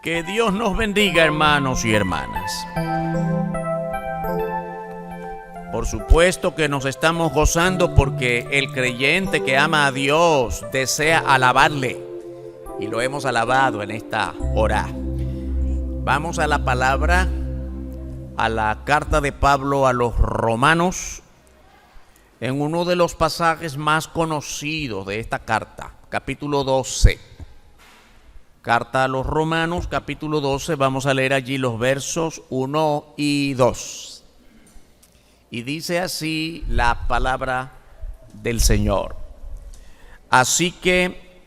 Que Dios nos bendiga, hermanos y hermanas. Por supuesto que nos estamos gozando porque el creyente que ama a Dios desea alabarle. Y lo hemos alabado en esta hora. Vamos a la palabra, a la carta de Pablo a los Romanos, en uno de los pasajes más conocidos de esta carta, capítulo 12. Carta a los Romanos, capítulo 12, vamos a leer allí los versos 1 y 2. Y dice así la palabra del Señor. Así que,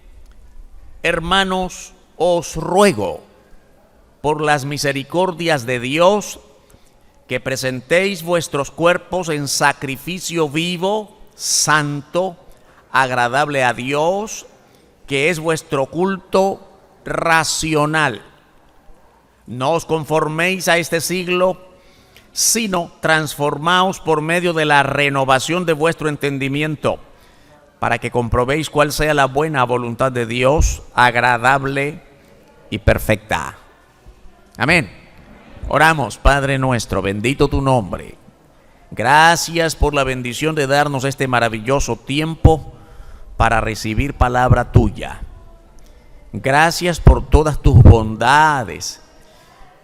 hermanos, os ruego, por las misericordias de Dios, que presentéis vuestros cuerpos en sacrificio vivo, santo, agradable a Dios, que es vuestro culto racional. No os conforméis a este siglo, sino transformaos por medio de la renovación de vuestro entendimiento, para que comprobéis cuál sea la buena voluntad de Dios, agradable y perfecta. Amén. Oramos. Padre nuestro, bendito tu nombre. Gracias por la bendición de darnos este maravilloso tiempo para recibir palabra tuya. Gracias por todas tus bondades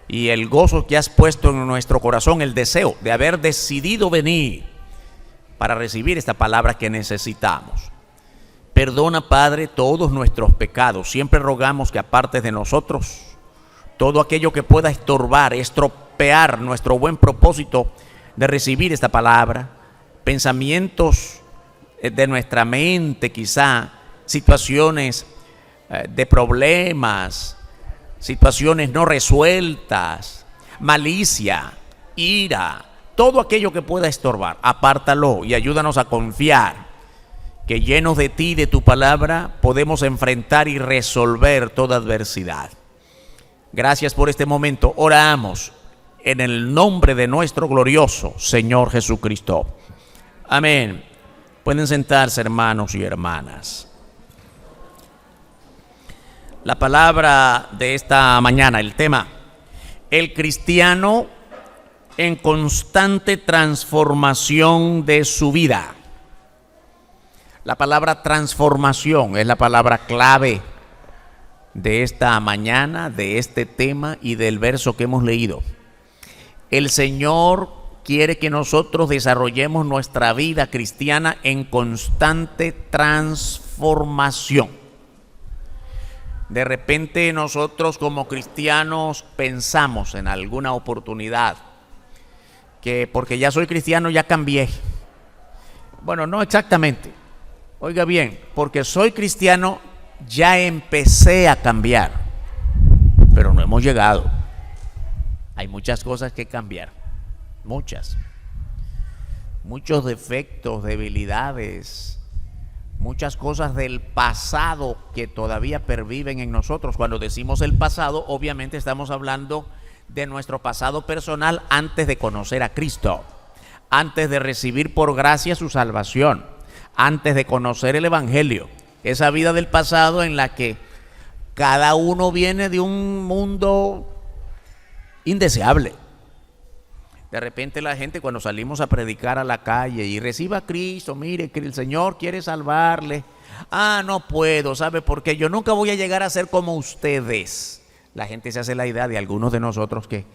y el gozo que has puesto en nuestro corazón, el deseo de haber decidido venir para recibir esta palabra que necesitamos. Perdona, Padre, todos nuestros pecados. Siempre rogamos que apartes de nosotros todo aquello que pueda estorbar, estropear nuestro buen propósito de recibir esta palabra. Pensamientos de nuestra mente, quizá, situaciones de problemas, situaciones no resueltas, malicia, ira, todo aquello que pueda estorbar, apártalo y ayúdanos a confiar que llenos de ti y de tu palabra podemos enfrentar y resolver toda adversidad. Gracias por este momento. Oramos en el nombre de nuestro glorioso Señor Jesucristo. Amén. Pueden sentarse, hermanos y hermanas. La palabra de esta mañana, el tema: el cristiano en constante transformación de su vida. La palabra transformación es la palabra clave de esta mañana, de este tema y del verso que hemos leído. El Señor quiere que nosotros desarrollemos nuestra vida cristiana en constante transformación. De repente nosotros como cristianos pensamos en alguna oportunidad que porque ya soy cristiano ya cambié. Bueno, no exactamente. Oiga bien, porque soy cristiano ya empecé a cambiar, pero no hemos llegado. Hay muchas cosas que cambiar, muchos defectos, debilidades, muchas cosas del pasado que todavía perviven en nosotros. Cuando decimos el pasado, obviamente estamos hablando de nuestro pasado personal antes de conocer a Cristo, antes de recibir por gracia su salvación, antes de conocer el Evangelio. Esa vida del pasado en la que cada uno viene de un mundo indeseable. De repente la gente, cuando salimos a predicar a la calle y reciba a Cristo, mire que el Señor quiere salvarle. No puedo, ¿sabe por qué? Yo nunca voy a llegar a ser como ustedes. La gente se hace la idea de algunos de nosotros que,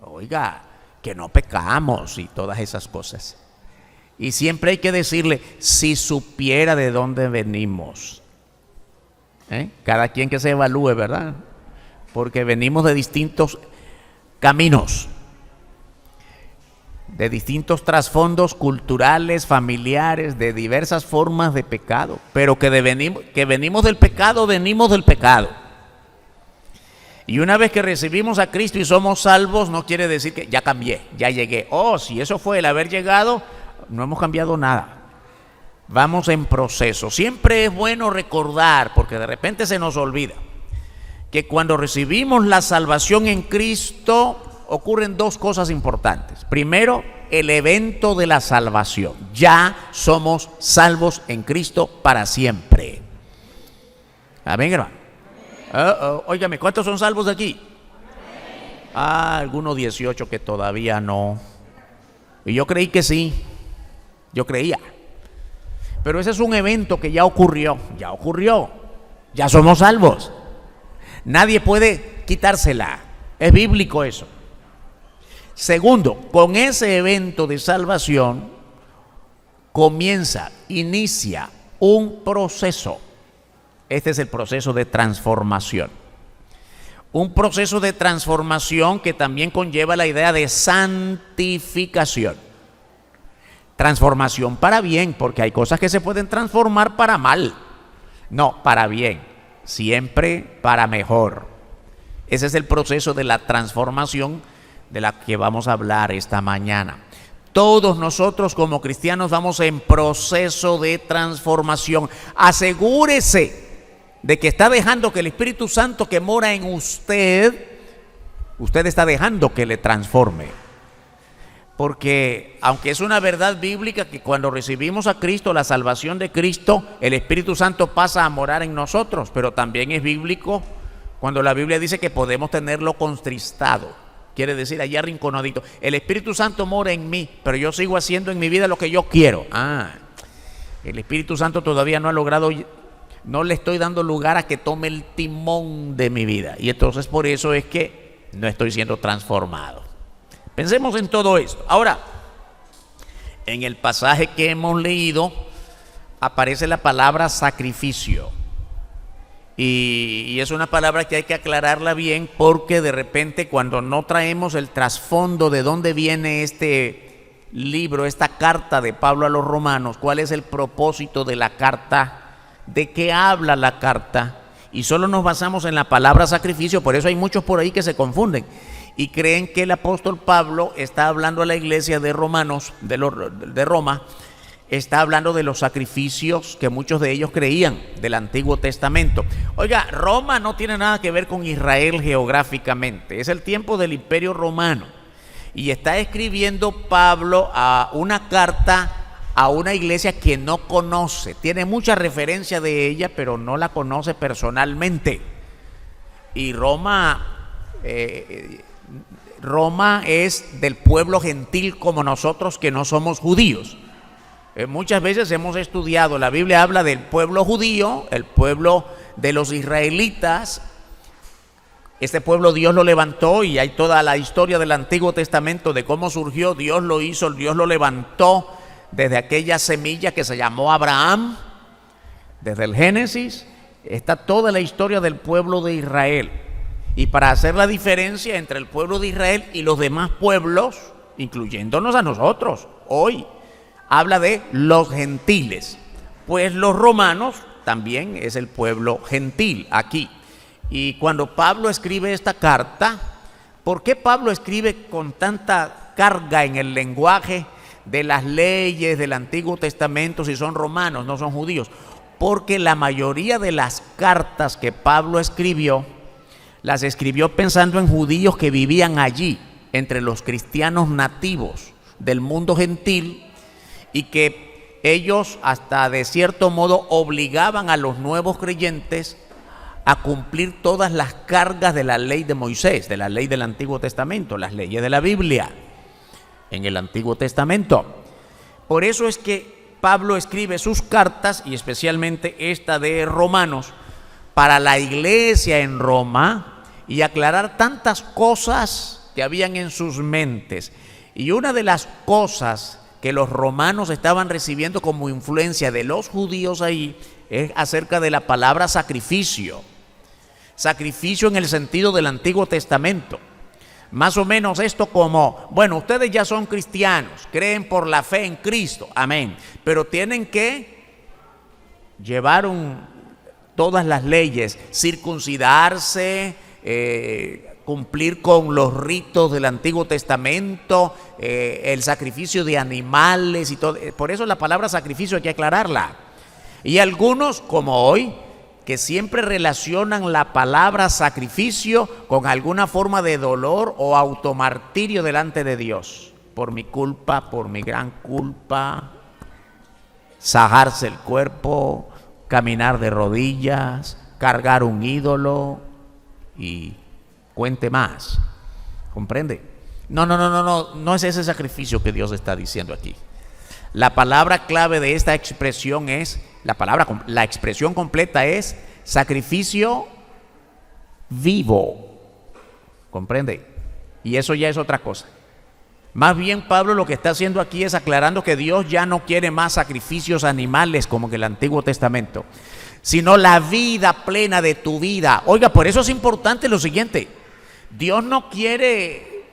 oiga, que no pecamos y todas esas cosas. Y siempre hay que decirle, si supiera de dónde venimos. Cada quien que se evalúe, ¿verdad? Porque venimos de distintos caminos, de distintos trasfondos culturales, familiares, de diversas formas de pecado, pero que venimos del pecado, venimos del pecado. Y una vez que recibimos a Cristo y somos salvos, no quiere decir que ya cambié, ya llegué. Si eso fue el haber llegado, no hemos cambiado nada. Vamos en proceso. Siempre es bueno recordar, porque de repente se nos olvida, que cuando recibimos la salvación en Cristo ocurren dos cosas importantes. Primero, el evento de la salvación. Ya somos salvos en Cristo para siempre. Amén, hermano. Óigame, ¿cuántos son salvos de aquí? Algunos 18 que todavía no. Y yo creí que sí. Yo creía. Pero ese es un evento que ya ocurrió. Ya ocurrió. Ya somos salvos. Nadie puede quitársela. Es bíblico eso. Segundo, con ese evento de salvación inicia un proceso. Este es el proceso de transformación. Un proceso de transformación que también conlleva la idea de santificación. Transformación para bien, porque hay cosas que se pueden transformar para mal. No, para bien. Siempre para mejor. Ese es el proceso de la transformación de la que vamos a hablar esta mañana. Todos nosotros como cristianos vamos en proceso de transformación. Asegúrese de que está dejando que el Espíritu Santo que mora en usted está dejando que le transforme. Porque aunque es una verdad bíblica que cuando recibimos a Cristo, la salvación de Cristo, el Espíritu Santo pasa a morar en nosotros, pero también es bíblico cuando la Biblia dice que podemos tenerlo contristado. Quiere decir, allá arrinconadito. El Espíritu Santo mora en mí, pero yo sigo haciendo en mi vida lo que yo quiero. El Espíritu Santo todavía no ha logrado, no le estoy dando lugar a que tome el timón de mi vida. Y entonces por eso es que no estoy siendo transformado. Pensemos en todo esto. Ahora, en el pasaje que hemos leído, aparece la palabra sacrificio. Y es una palabra que hay que aclararla bien, porque de repente cuando no traemos el trasfondo de dónde viene este libro, esta carta de Pablo a los romanos, cuál es el propósito de la carta, de qué habla la carta, y solo nos basamos en la palabra sacrificio. Por eso hay muchos por ahí que se confunden y creen que el apóstol Pablo está hablando a la iglesia de Romanos, de Roma, está hablando de los sacrificios que muchos de ellos creían del Antiguo Testamento. Oiga, Roma no tiene nada que ver con Israel geográficamente, es el tiempo del Imperio Romano. Y está escribiendo Pablo a una carta a una iglesia que no conoce, tiene mucha referencia de ella, pero no la conoce personalmente. Y Roma es del pueblo gentil como nosotros que no somos judíos. Muchas veces hemos estudiado, la Biblia habla del pueblo judío, el pueblo de los israelitas. Este pueblo Dios lo levantó y hay toda la historia del Antiguo Testamento de cómo surgió. Dios lo hizo, Dios lo levantó desde aquella semilla que se llamó Abraham. Desde el Génesis está toda la historia del pueblo de Israel. Y para hacer la diferencia entre el pueblo de Israel y los demás pueblos, incluyéndonos a nosotros hoy, habla de los gentiles, pues los romanos también es el pueblo gentil aquí. Y cuando Pablo escribe esta carta, ¿por qué Pablo escribe con tanta carga en el lenguaje de las leyes del Antiguo Testamento si son romanos, no son judíos? Porque la mayoría de las cartas que Pablo escribió, las escribió pensando en judíos que vivían allí, entre los cristianos nativos del mundo gentil, y que ellos hasta de cierto modo obligaban a los nuevos creyentes a cumplir todas las cargas de la ley de Moisés, de la ley del Antiguo Testamento, las leyes de la Biblia en el Antiguo Testamento. Por eso es que Pablo escribe sus cartas, y especialmente esta de Romanos, para la iglesia en Roma y aclarar tantas cosas que habían en sus mentes. Y una de las cosas que los romanos estaban recibiendo como influencia de los judíos ahí es acerca de la palabra sacrificio. Sacrificio en el sentido del Antiguo Testamento. Más o menos esto como, bueno, ustedes ya son cristianos, creen por la fe en Cristo, amén, pero tienen que llevar todas las leyes, circuncidarse, cumplir con los ritos del Antiguo Testamento, el sacrificio de animales y todo. Por eso la palabra sacrificio hay que aclararla. Y algunos, como hoy, que siempre relacionan la palabra sacrificio con alguna forma de dolor o automartirio delante de Dios. Por mi culpa, por mi gran culpa, sajarse el cuerpo, caminar de rodillas, cargar un ídolo y cuente más. ¿Comprende? No es ese sacrificio que Dios está diciendo aquí. La palabra clave de esta expresión es, la expresión completa es sacrificio vivo. ¿Comprende? Y eso ya es otra cosa. Más bien Pablo lo que está haciendo aquí es aclarando que Dios ya no quiere más sacrificios animales como en el Antiguo Testamento, sino la vida plena de tu vida. Oiga, por eso es importante lo siguiente: Dios no quiere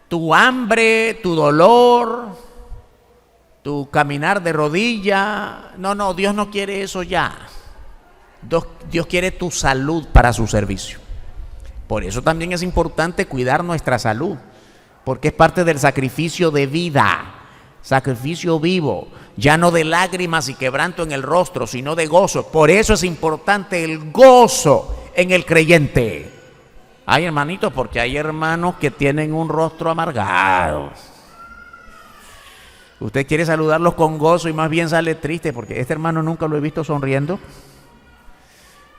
tu hambre, tu dolor, tu caminar de rodilla. No, Dios no quiere eso ya. Dios quiere tu salud para su servicio. Por eso también es importante cuidar nuestra salud, porque es parte del sacrificio de vida, sacrificio vivo, ya no de lágrimas y quebranto en el rostro, sino de gozo. Por eso es importante el gozo en el creyente. Hay hermanitos, porque hay hermanos que tienen un rostro amargado. Usted quiere saludarlos con gozo y más bien sale triste, porque este hermano nunca lo he visto sonriendo.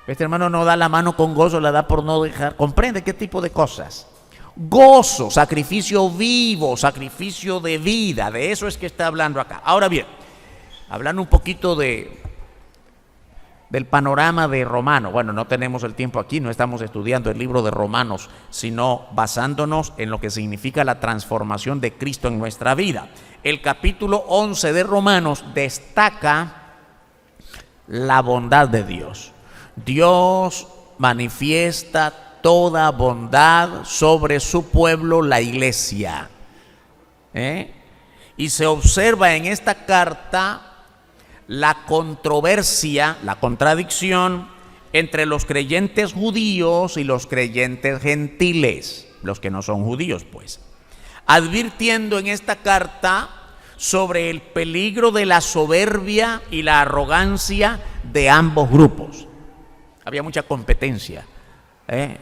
Este hermano no da la mano con gozo, la da por no dejar. ¿Comprende qué tipo de cosas? Gozo, sacrificio vivo, sacrificio de vida. De eso es que está hablando acá. Ahora bien, hablando un poquito del panorama de Romanos. Bueno, no tenemos el tiempo aquí, no estamos estudiando el libro de Romanos, sino basándonos en lo que significa la transformación de Cristo en nuestra vida. El capítulo 11 de Romanos destaca la bondad de Dios. Dios manifiesta toda bondad sobre su pueblo, la iglesia. Y se observa en esta carta la controversia, la contradicción entre los creyentes judíos y los creyentes gentiles, los que no son judíos, pues, advirtiendo en esta carta sobre el peligro de la soberbia y la arrogancia de ambos grupos. Había mucha competencia.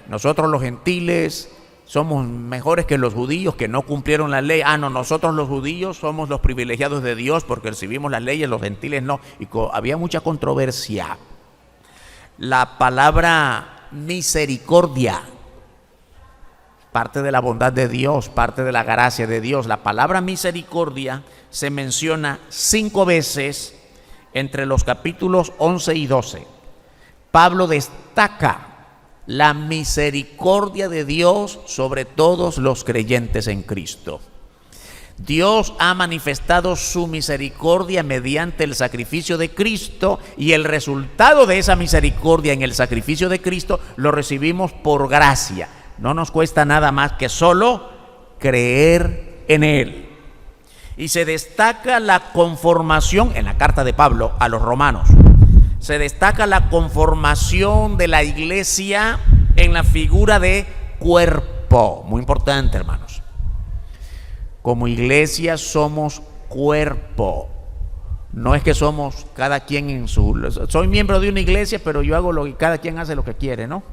Nosotros los gentiles somos mejores que los judíos que no cumplieron la ley. Nosotros los judíos somos los privilegiados de Dios porque recibimos las leyes, los gentiles no. Y había mucha controversia. La palabra misericordia, parte de la bondad de Dios, parte de la gracia de Dios. La palabra misericordia se menciona 5 veces entre los capítulos 11 y 12. Pablo destaca la misericordia de Dios sobre todos los creyentes en Cristo. Dios ha manifestado su misericordia mediante el sacrificio de Cristo, y el resultado de esa misericordia en el sacrificio de Cristo lo recibimos por gracia. No nos cuesta nada más que solo creer en Él. Y se destaca la conformación, en la carta de Pablo a los romanos, se destaca la conformación de la iglesia en la figura de cuerpo. Muy importante, hermanos. Como iglesia somos cuerpo. No es que somos cada quien en su... Soy miembro de una iglesia, pero yo hago lo que cada quien hace lo que quiere, ¿no?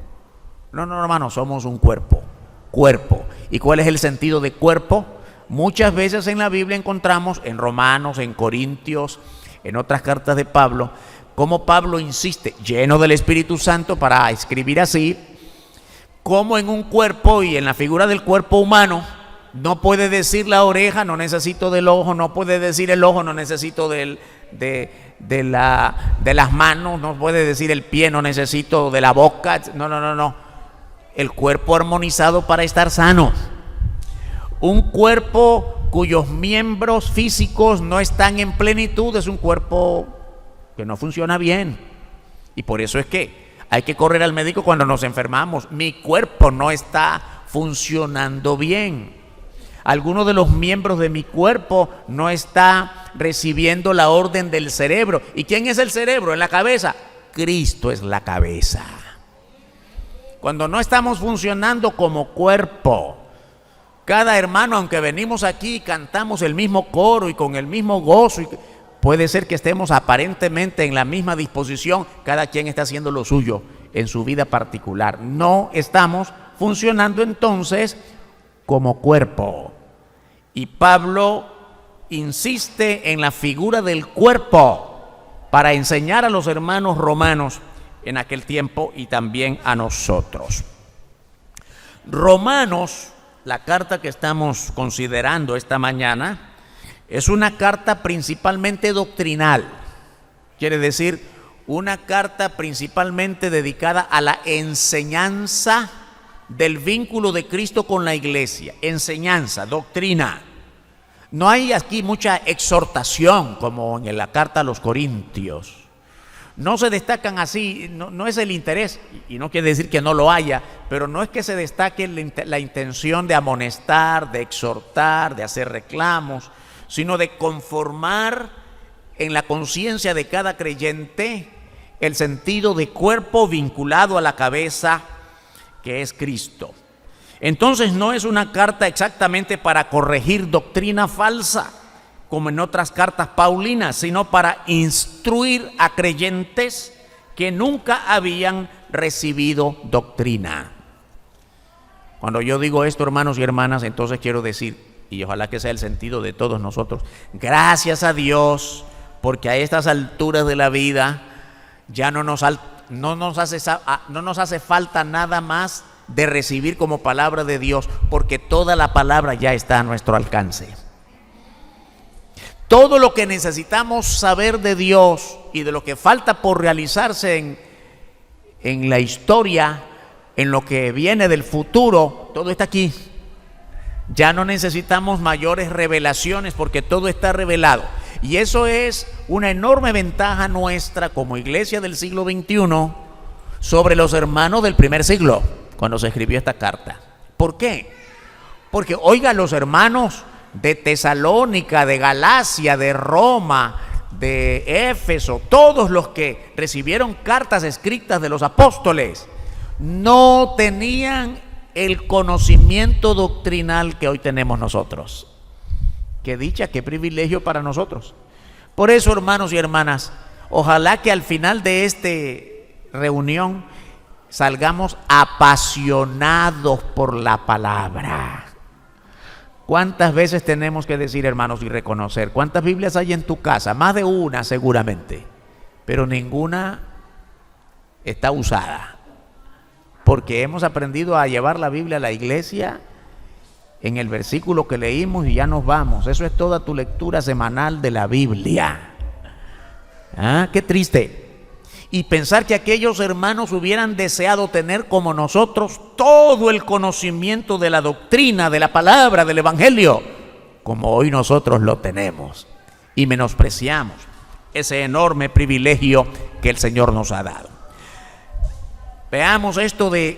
No, hermanos, somos un cuerpo. Cuerpo. ¿Y cuál es el sentido de cuerpo? Muchas veces en la Biblia encontramos, en Romanos, en Corintios, en otras cartas de Pablo, como Pablo insiste, lleno del Espíritu Santo, para escribir así, como en un cuerpo y en la figura del cuerpo humano, no puede decir la oreja, no necesito del ojo, no puede decir el ojo, no necesito de las manos, no puede decir el pie, no necesito de la boca. No. El cuerpo armonizado para estar sano. Un cuerpo cuyos miembros físicos no están en plenitud es un cuerpo que no funciona bien. Y por eso es que hay que correr al médico cuando nos enfermamos. Mi cuerpo no está funcionando bien. Alguno de los miembros de mi cuerpo no está recibiendo la orden del cerebro. ¿Y quién es el cerebro? En la cabeza. Cristo es la cabeza. Cuando no estamos funcionando como cuerpo, cada hermano, aunque venimos aquí y cantamos el mismo coro y con el mismo gozo, puede ser que estemos aparentemente en la misma disposición, cada quien está haciendo lo suyo en su vida particular. No estamos funcionando entonces como cuerpo. Y Pablo insiste en la figura del cuerpo para enseñar a los hermanos romanos en aquel tiempo y también a nosotros. Romanos, la carta que estamos considerando esta mañana, es una carta principalmente doctrinal. Quiere decir, una carta principalmente dedicada a la enseñanza del vínculo de Cristo con la iglesia. Enseñanza, doctrina. No hay aquí mucha exhortación como en la carta a los Corintios. No se destacan así, no es el interés, y no quiere decir que no lo haya, pero no es que se destaque la intención de amonestar, de exhortar, de hacer reclamos, sino de conformar en la conciencia de cada creyente el sentido de cuerpo vinculado a la cabeza, que es Cristo. Entonces no es una carta exactamente para corregir doctrina falsa, como en otras cartas paulinas, sino para instruir a creyentes que nunca habían recibido doctrina. Cuando yo digo esto, hermanos y hermanas, entonces quiero decir, y ojalá que sea el sentido de todos nosotros, gracias a Dios, porque a estas alturas de la vida ya no nos hace falta nada más de recibir como palabra de Dios, porque toda la palabra ya está a nuestro alcance. Todo lo que necesitamos saber de Dios y de lo que falta por realizarse en la historia, en lo que viene del futuro, todo está aquí. Ya no necesitamos mayores revelaciones porque todo está revelado. Y eso es una enorme ventaja nuestra como iglesia del siglo XXI sobre los hermanos del primer siglo, cuando se escribió esta carta. ¿Por qué? Porque, oiga, los hermanos de Tesalónica, de Galacia, de Roma, de Éfeso, todos los que recibieron cartas escritas de los apóstoles, no tenían el conocimiento doctrinal que hoy tenemos nosotros. Qué dicha, qué privilegio para nosotros. Por eso, hermanos y hermanas, ojalá que al final de esta reunión salgamos apasionados por la palabra. ¿Cuántas veces tenemos que decir, hermanos, y reconocer? ¿Cuántas Biblias hay en tu casa? Más de una seguramente, pero ninguna está usada, porque hemos aprendido a llevar la Biblia a la iglesia en el versículo que leímos y ya nos vamos. Eso es toda tu lectura semanal de la Biblia. Qué triste. Y pensar que aquellos hermanos hubieran deseado tener como nosotros todo el conocimiento de la doctrina, de la palabra, del evangelio, como hoy nosotros lo tenemos, y menospreciamos ese enorme privilegio que el Señor nos ha dado. Veamos esto de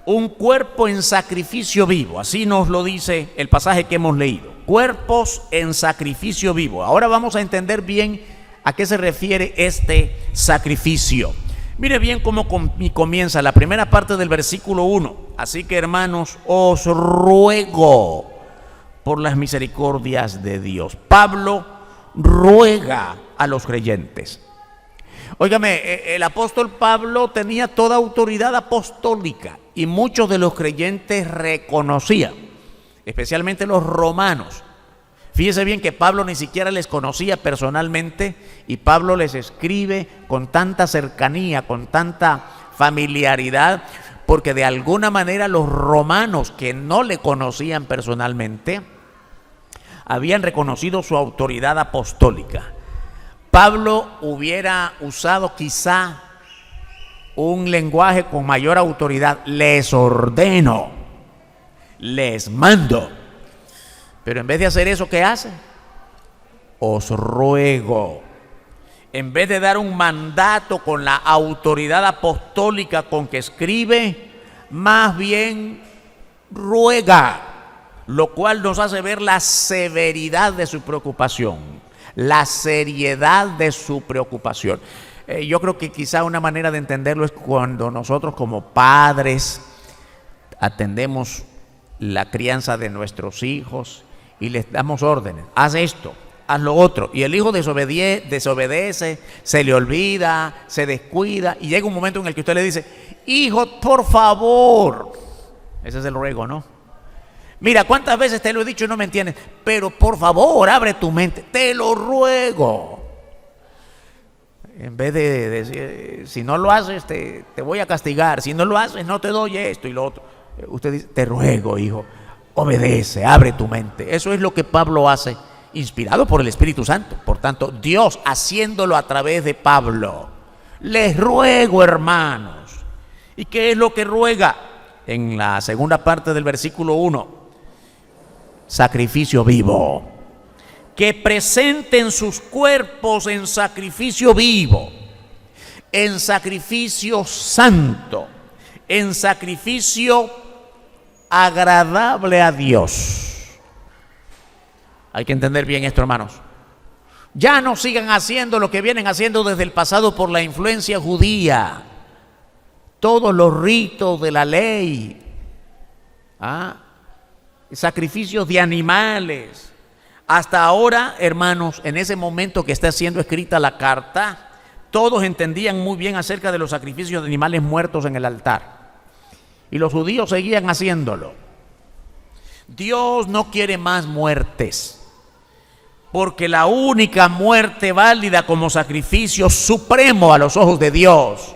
un cuerpo en sacrificio vivo, así nos lo dice el pasaje que hemos leído, cuerpos en sacrificio vivo. Ahora vamos a entender bien ¿a qué se refiere este sacrificio? Mire bien cómo comienza la primera parte del versículo 1. Así que, hermanos, os ruego por las misericordias de Dios. Pablo ruega a los creyentes. Óigame, el apóstol Pablo tenía toda autoridad apostólica y muchos de los creyentes reconocían, especialmente los romanos. Fíjese bien que Pablo ni siquiera les conocía personalmente y Pablo les escribe con tanta cercanía, con tanta familiaridad, porque de alguna manera los romanos que no le conocían personalmente habían reconocido su autoridad apostólica. Pablo hubiera usado quizá un lenguaje con mayor autoridad: les ordeno, les mando. Pero en vez de hacer eso, ¿qué hace? Os ruego. En vez de dar un mandato con la autoridad apostólica con que escribe, más bien ruega, lo cual nos hace ver la severidad de su preocupación, la seriedad de su preocupación. Yo creo que quizá una manera de entenderlo es cuando nosotros como padres atendemos la crianza de nuestros hijos y les damos órdenes: haz esto, haz lo otro, y el hijo desobedece, se le olvida, se descuida, y llega un momento en el que usted le dice: hijo, por favor. Ese es el ruego, ¿no? Mira, ¿cuántas veces te lo he dicho y no me entiendes? Pero por favor, abre tu mente, te lo ruego. En vez de decir, si no lo haces, te voy a castigar. Si no lo haces, no te doy esto y lo otro. Usted dice, te ruego, hijo, obedece, abre tu mente. Eso es lo que Pablo hace, inspirado por el Espíritu Santo. Por tanto, Dios haciéndolo a través de Pablo. Les ruego, hermanos. ¿Y qué es lo que ruega? En la segunda parte del versículo 1, sacrificio vivo. Que presenten sus cuerpos en sacrificio vivo, en sacrificio santo, en sacrificio agradable a Dios. Hay que entender bien esto, hermanos. Ya no sigan haciendo lo que vienen haciendo desde el pasado por la influencia judía. Todos los ritos de la ley, sacrificios de animales. Hasta ahora, hermanos, en ese momento que está siendo escrita la carta, todos entendían muy bien acerca de los sacrificios de animales muertos en el altar. Y los judíos seguían haciéndolo. Dios no quiere más muertes, porque la única muerte válida como sacrificio supremo a los ojos de Dios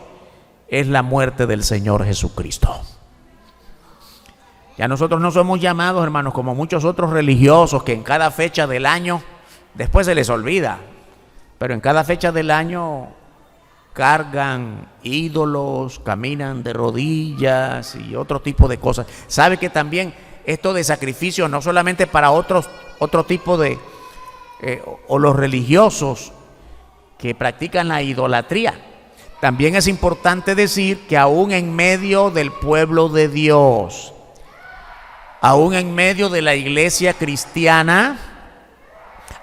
es la muerte del Señor Jesucristo. Ya nosotros no somos llamados, hermanos, como muchos otros religiosos que en cada fecha del año, después se les olvida, pero en cada fecha del año cargan ídolos, caminan de rodillas y otro tipo de cosas. ¿Sabe que también esto de sacrificio no solamente para otro tipo de, o los religiosos que practican la idolatría? También es importante decir que aún en medio del pueblo de Dios, aún en medio de la iglesia cristiana,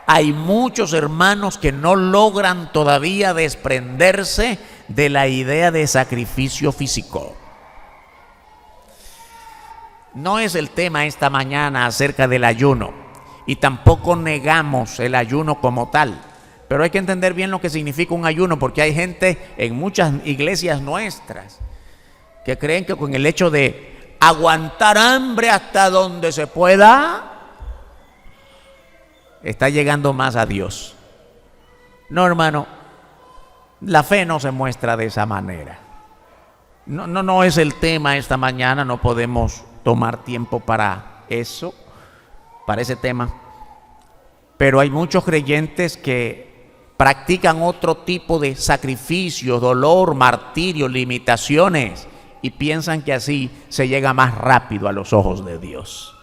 hay muchos hermanos que no logran todavía desprenderse de la idea de sacrificio físico. No es el tema esta mañana acerca del ayuno, y tampoco negamos el ayuno como tal, pero hay que entender bien lo que significa un ayuno, porque hay gente en muchas iglesias nuestras que creen que con el hecho de aguantar hambre hasta donde se pueda, está llegando más a Dios. No, hermano, la fe no se muestra de esa manera. No es el tema esta mañana, no podemos tomar tiempo para eso, para ese tema. Pero hay muchos creyentes que practican otro tipo de sacrificio, dolor, martirio, limitaciones, y piensan que así se llega más rápido a los ojos de Dios.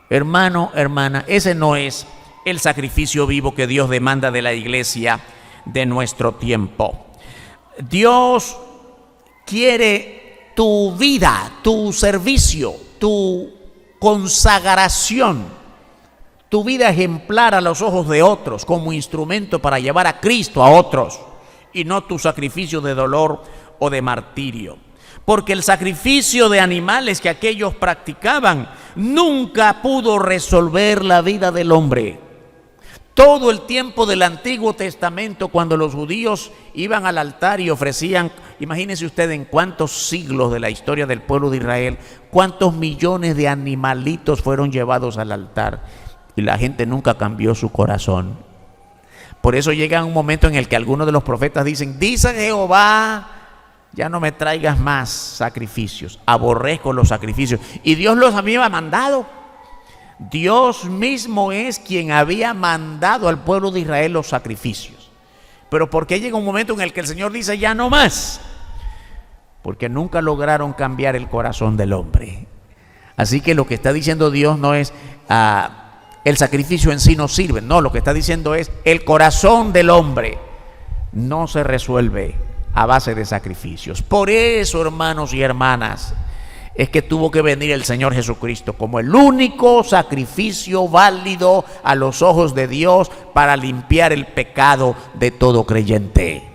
Hermano, hermana, ese no es el sacrificio vivo que Dios demanda de la iglesia de nuestro tiempo. Dios quiere tu vida, tu servicio, tu consagración, tu vida ejemplar a los ojos de otros como instrumento para llevar a Cristo a otros, y no tu sacrificio de dolor o de martirio. Porque el sacrificio de animales que aquellos practicaban nunca pudo resolver la vida del hombre. Todo el tiempo del Antiguo Testamento, cuando los judíos iban al altar y ofrecían, imagínense usted en cuántos siglos de la historia del pueblo de Israel, cuántos millones de animalitos fueron llevados al altar, y la gente nunca cambió su corazón. Por eso llega un momento en el que algunos de los profetas dicen: dice Jehová, ya no me traigas más sacrificios, aborrezco los sacrificios. Y Dios los había mandado. Dios mismo es quien había mandado al pueblo de Israel los sacrificios. Pero ¿por qué llega un momento en el que el Señor dice ya no más? Porque nunca lograron cambiar el corazón del hombre. Así que lo que está diciendo Dios no es el sacrificio en sí no sirve. No, lo que está diciendo es el corazón del hombre no se resuelve a base de sacrificios. Por eso, hermanos y hermanas, es que tuvo que venir el Señor Jesucristo como el único sacrificio válido a los ojos de Dios para limpiar el pecado de todo creyente.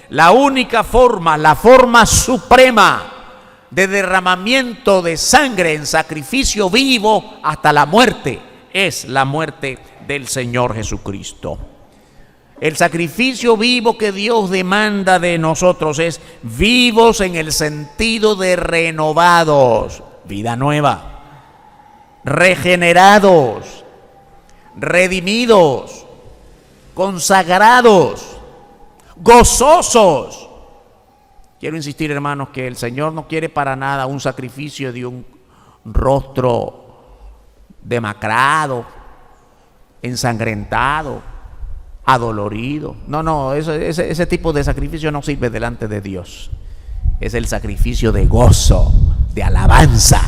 La única forma, la forma suprema de derramamiento de sangre en sacrificio vivo hasta la muerte es la muerte del Señor Jesucristo. El sacrificio vivo que Dios demanda de nosotros es vivos en el sentido de renovados, vida nueva, regenerados, redimidos, consagrados, gozosos. Quiero insistir, hermanos, que el Señor no quiere para nada un sacrificio de un rostro demacrado, ensangrentado, adolorido. No, ese tipo de sacrificio no sirve delante de Dios. Es el sacrificio de gozo, de alabanza.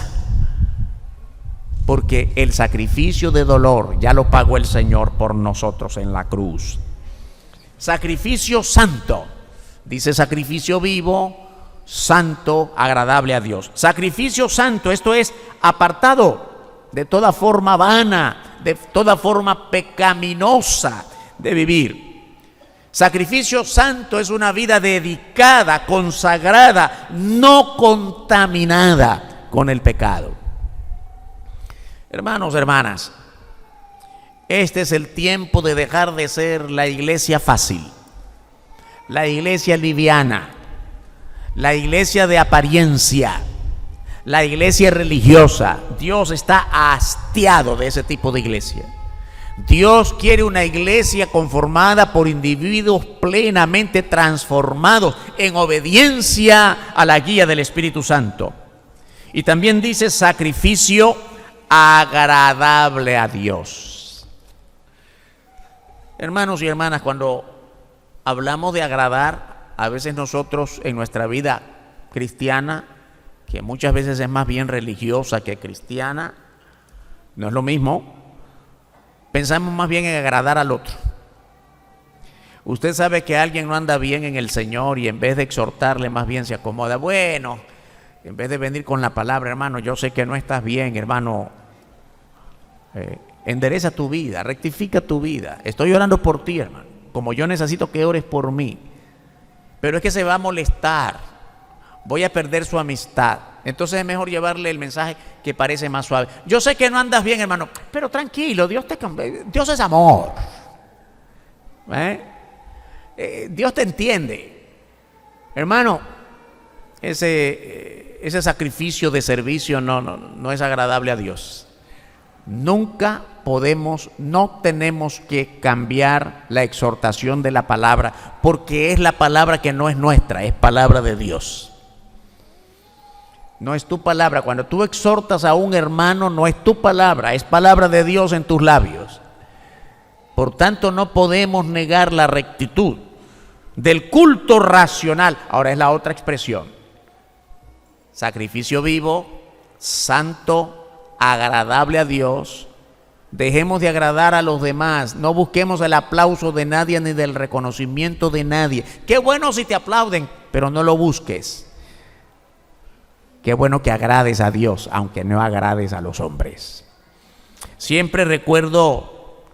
Porque el sacrificio de dolor ya lo pagó el Señor por nosotros en la cruz. Sacrificio santo. Dice sacrificio vivo, santo, agradable a Dios. Sacrificio santo, esto es apartado de toda forma vana, de toda forma pecaminosa de vivir. Sacrificio santo es una vida dedicada, consagrada, no contaminada con el pecado. Hermanos, hermanas, este es el tiempo de dejar de ser la iglesia fácil, la iglesia liviana, la iglesia de apariencia, la iglesia religiosa. Dios está hastiado de ese tipo de iglesia. Dios quiere una iglesia conformada por individuos plenamente transformados en obediencia a la guía del Espíritu Santo. Y también dice sacrificio agradable a Dios. Hermanos y hermanas, cuando hablamos de agradar, a veces nosotros en nuestra vida cristiana, que muchas veces es más bien religiosa que cristiana, no es lo mismo, pensamos más bien en agradar al otro. Usted sabe que alguien no anda bien en el Señor y en vez de exhortarle más bien se acomoda. Bueno, en vez de venir con la palabra, hermano, yo sé que no estás bien, hermano, endereza tu vida, rectifica tu vida. Estoy orando por ti, hermano, como yo necesito que ores por mí. Pero es que se va a molestar, voy a perder su amistad. Entonces es mejor llevarle el mensaje que parece más suave. Yo sé que no andas bien, hermano, pero tranquilo, Dios es amor. Dios te entiende. Hermano, ese sacrificio de servicio no es agradable a Dios. Nunca no tenemos que cambiar la exhortación de la palabra, porque es la palabra que no es nuestra, es palabra de Dios. No es tu palabra. Cuando tú exhortas a un hermano, no es tu palabra, es palabra de Dios en tus labios. Por tanto, no podemos negar la rectitud del culto racional. Ahora es la otra expresión. Sacrificio vivo, santo, agradable a Dios. Dejemos de agradar a los demás. No busquemos el aplauso de nadie ni del reconocimiento de nadie. Qué bueno si te aplauden, pero no lo busques. Qué bueno que agrades a Dios, aunque no agrades a los hombres. Siempre recuerdo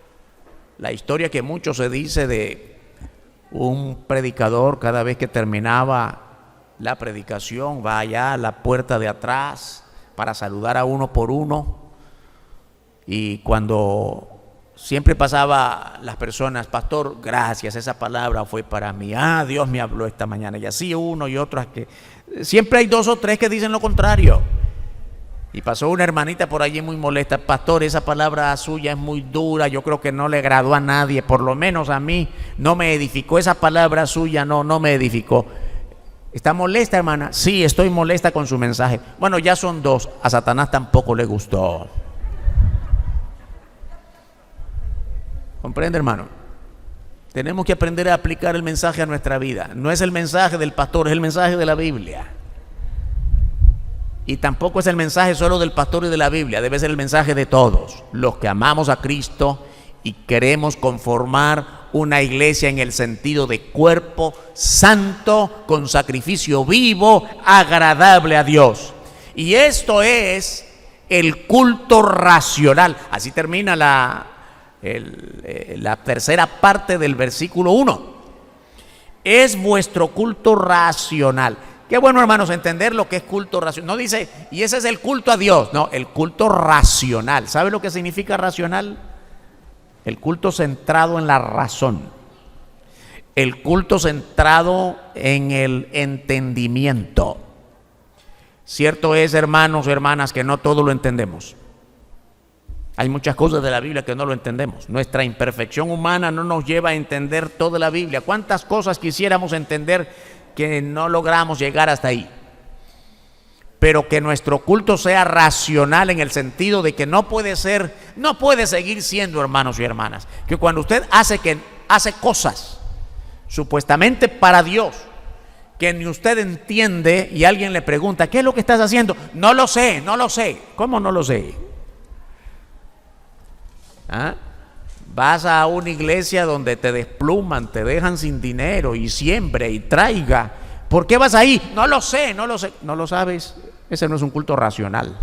la historia que mucho se dice de un predicador. Cada vez que terminaba la predicación, va allá a la puerta de atrás para saludar a uno por uno. Y cuando siempre pasaba las personas, pastor, gracias, esa palabra fue para mí. Dios me habló esta mañana. Y así uno y otro, que siempre hay dos o tres que dicen lo contrario. Y pasó una hermanita por allí muy molesta. Pastor, esa palabra suya es muy dura, yo creo que no le agradó a nadie, por lo menos a mí no me edificó. Esa palabra suya no me edificó. ¿Está molesta, hermana? Sí, estoy molesta con su mensaje. Bueno, ya son dos. A Satanás tampoco le gustó. ¿Comprende, hermano? Tenemos que aprender a aplicar el mensaje a nuestra vida. No es el mensaje del pastor, es el mensaje de la Biblia. Y tampoco es el mensaje solo del pastor y de la Biblia, debe ser el mensaje de todos los que amamos a Cristo y queremos conformar una iglesia en el sentido de cuerpo santo, con sacrificio vivo, agradable a Dios. Y esto es el culto racional. Así termina la tercera parte del versículo 1. Es vuestro culto racional. Qué bueno, hermanos, entender lo que es culto racional. No dice, y ese es el culto a Dios. No, el culto racional. ¿Sabe lo que significa racional? El culto centrado en la razón. El culto centrado en el entendimiento. Cierto es, hermanos y hermanas, que no todo lo entendemos. Hay muchas cosas de la Biblia que no lo entendemos. Nuestra imperfección humana no nos lleva a entender toda la Biblia. ¿Cuántas cosas quisiéramos entender que no logramos llegar hasta ahí? Pero que nuestro culto sea racional en el sentido de que no puede seguir siendo, hermanos y hermanas, que cuando usted hace cosas supuestamente para Dios, que ni usted entiende y alguien le pregunta, ¿qué es lo que estás haciendo? No lo sé. ¿Cómo no lo sé? ¿Ah? Vas a una iglesia donde te despluman, te dejan sin dinero y siembre y traiga. ¿Por qué vas ahí? No lo sé. ¿No lo sabes? Ese no es un culto racional.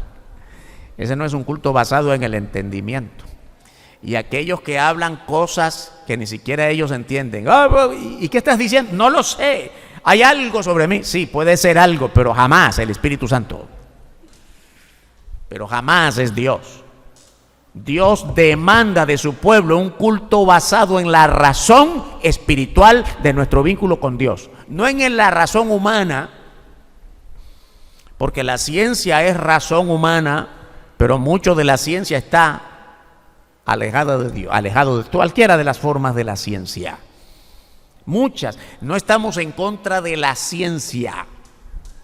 Ese no es un culto basado en el entendimiento. Y aquellos que hablan cosas que ni siquiera ellos entienden. ¿Y qué estás diciendo? No lo sé. ¿Hay algo sobre mí? Sí, puede ser algo, pero jamás el Espíritu Santo. Pero jamás es Dios. Dios demanda de su pueblo un culto basado en la razón espiritual de nuestro vínculo con Dios, no en la razón humana, porque la ciencia es razón humana, pero mucho de la ciencia está alejada de Dios, alejado de cualquiera de las formas de la ciencia. Muchas. No estamos en contra de la ciencia,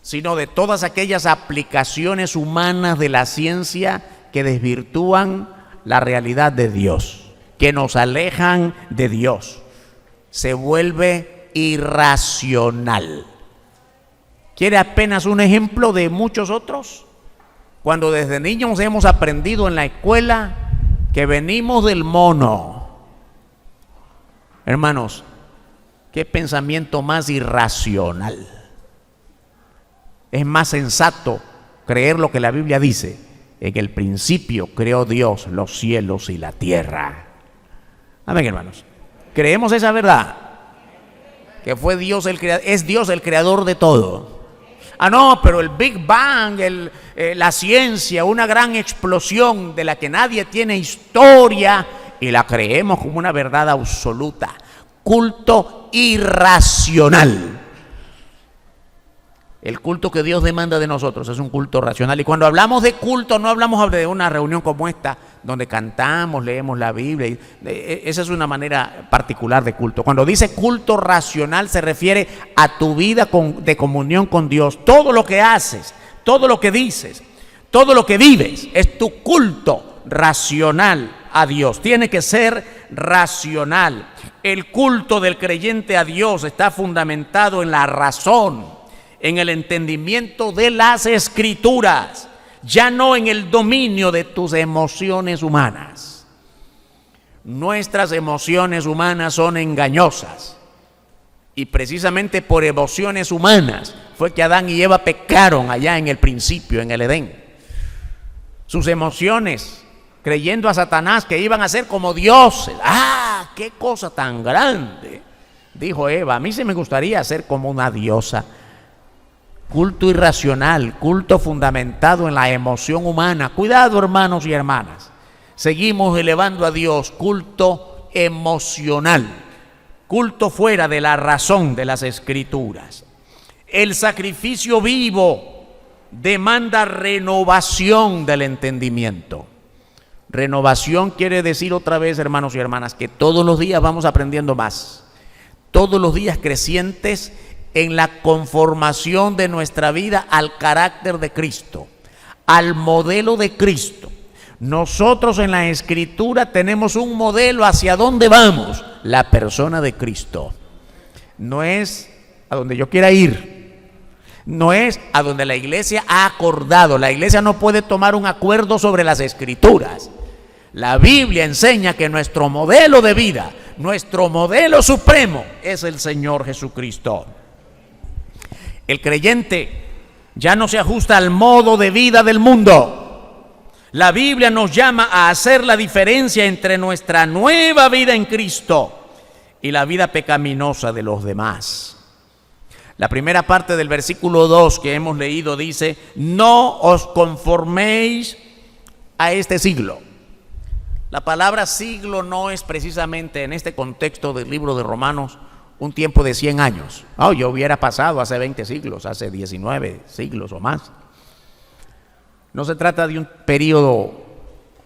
sino de todas aquellas aplicaciones humanas de la ciencia que desvirtúan la realidad de Dios, que nos alejan de Dios. Se vuelve irracional. ¿Quiere apenas un ejemplo de muchos otros? Cuando desde niños hemos aprendido en la escuela que venimos del mono. Hermanos, ¿qué pensamiento más irracional? Es más sensato creer lo que la Biblia dice. En el principio creó Dios los cielos y la tierra. Amén, hermanos. ¿Creemos esa verdad? Que fue Dios es Dios el creador de todo. No, pero el Big Bang, la ciencia, una gran explosión de la que nadie tiene historia y la creemos como una verdad absoluta. Culto irracional. El culto que Dios demanda de nosotros es un culto racional. Y cuando hablamos de culto, no hablamos de una reunión como esta, donde cantamos, leemos la Biblia. Esa es una manera particular de culto. Cuando dice culto racional, se refiere a tu vida de comunión con Dios. Todo lo que haces, todo lo que dices, todo lo que vives, es tu culto racional a Dios. Tiene que ser racional. El culto del creyente a Dios está fundamentado en la razón, en el entendimiento de las Escrituras, ya no en el dominio de tus emociones humanas. Nuestras emociones humanas son engañosas y precisamente por emociones humanas fue que Adán y Eva pecaron allá en el principio, en el Edén. Sus emociones, creyendo a Satanás que iban a ser como dioses. ¡Qué cosa tan grande! Dijo Eva, a mí sí me gustaría ser como una diosa. Culto irracional, culto fundamentado en la emoción humana. Cuidado, hermanos y hermanas. Seguimos elevando a Dios, culto emocional, culto fuera de la razón de las Escrituras. El sacrificio vivo demanda renovación del entendimiento. Renovación quiere decir otra vez, hermanos y hermanas, que todos los días vamos aprendiendo más, todos los días crecientes en la conformación de nuestra vida al carácter de Cristo, al modelo de Cristo. Nosotros en la Escritura tenemos un modelo hacia dónde vamos, la persona de Cristo. No es a donde yo quiera ir, no es a donde la iglesia ha acordado. La iglesia no puede tomar un acuerdo sobre las Escrituras. La Biblia enseña que nuestro modelo de vida, nuestro modelo supremo es el Señor Jesucristo. El creyente ya no se ajusta al modo de vida del mundo. La Biblia nos llama a hacer la diferencia entre nuestra nueva vida en Cristo y la vida pecaminosa de los demás. La primera parte del versículo 2 que hemos leído dice: no os conforméis a este siglo. La palabra siglo no es precisamente en este contexto del libro de Romanos un tiempo de 100 años. Yo hubiera pasado hace 20 siglos, hace 19 siglos o más. No se trata de un periodo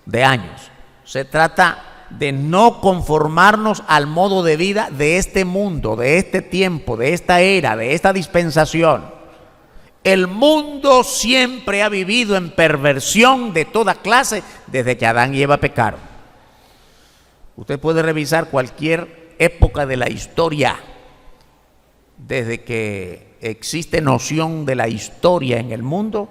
de años, Se trata de no conformarnos al modo de vida de este mundo, de este tiempo, de esta era, de esta dispensación. El mundo siempre ha vivido en perversión de toda clase desde que Adán y Eva pecaron. Usted puede revisar cualquier época de la historia, desde que existe noción de la historia en el mundo,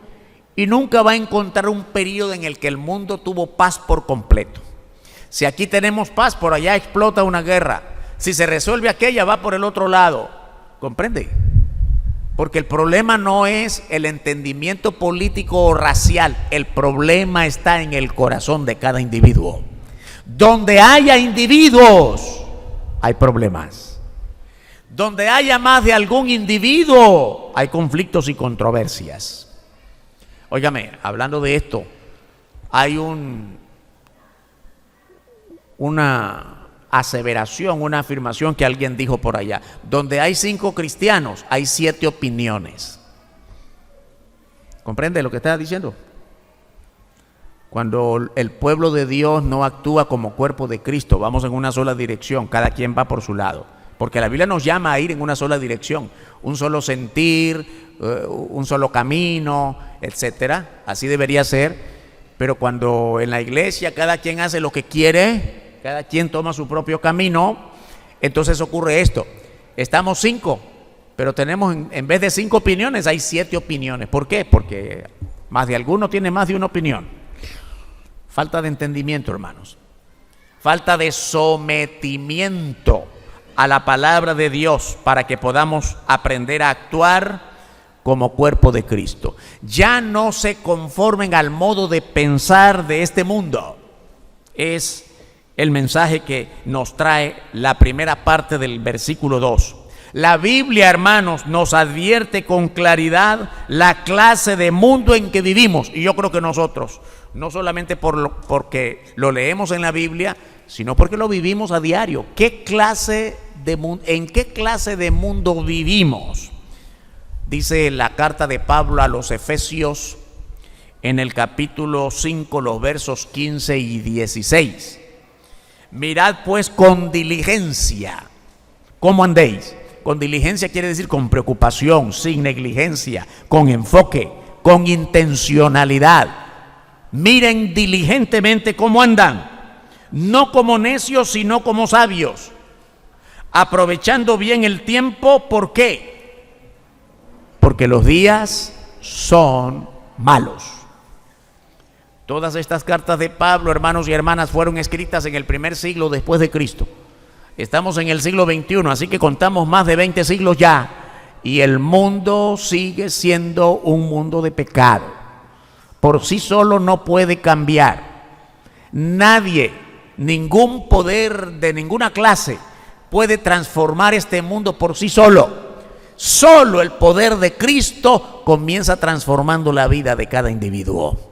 y nunca va a encontrar un periodo en el que el mundo tuvo paz por completo. Si aquí tenemos paz, por allá explota una guerra. Si se resuelve aquella, va por el otro lado. ¿Comprende? Porque el problema no es el entendimiento político o racial. El problema está en el corazón de cada individuo. Donde haya individuos, hay problemas. Donde haya más de algún individuo, hay conflictos y controversias. Óigame, hablando de esto, hay una aseveración, una afirmación que alguien dijo por allá: donde hay 5 cristianos, hay 7 opiniones. ¿Comprende lo que está diciendo? Cuando el pueblo de Dios no actúa como cuerpo de Cristo, vamos en una sola dirección, cada quien va por su lado. Porque la Biblia nos llama a ir en una sola dirección, un solo sentir, un solo camino, etcétera. Así debería ser. Pero cuando en la iglesia cada quien hace lo que quiere, cada quien toma su propio camino, entonces ocurre esto: estamos 5, pero tenemos, en vez de 5 opiniones, hay 7 opiniones. ¿Por qué? Porque más de alguno tiene más de una opinión. Falta de entendimiento, hermanos. Falta de sometimiento a la palabra de Dios para que podamos aprender a actuar como cuerpo de Cristo. Ya no se conformen al modo de pensar de este mundo. Es el mensaje que nos trae la primera parte del versículo 2. La Biblia, hermanos, nos advierte con claridad la clase de mundo en que vivimos. Y yo creo que nosotros, no solamente porque lo leemos en la Biblia, sino porque lo vivimos a diario. ¿En qué clase de mundo vivimos? Dice la carta de Pablo a los Efesios en el capítulo 5, los versos 15 y 16. Mirad pues con diligencia cómo andéis. Con diligencia quiere decir con preocupación, sin negligencia, con enfoque, con intencionalidad. Miren diligentemente cómo andan, no como necios, sino como sabios, aprovechando bien el tiempo. ¿Por qué? Porque los días son malos. Todas estas cartas de Pablo, hermanos y hermanas, fueron escritas en el primer siglo después de Cristo. Estamos en el siglo XXI, así que contamos más de 20 siglos ya, y el mundo sigue siendo un mundo de pecado. Por sí solo no puede cambiar. Nadie, ningún poder de ninguna clase puede transformar este mundo por sí solo. Solo el poder de Cristo comienza transformando la vida de cada individuo.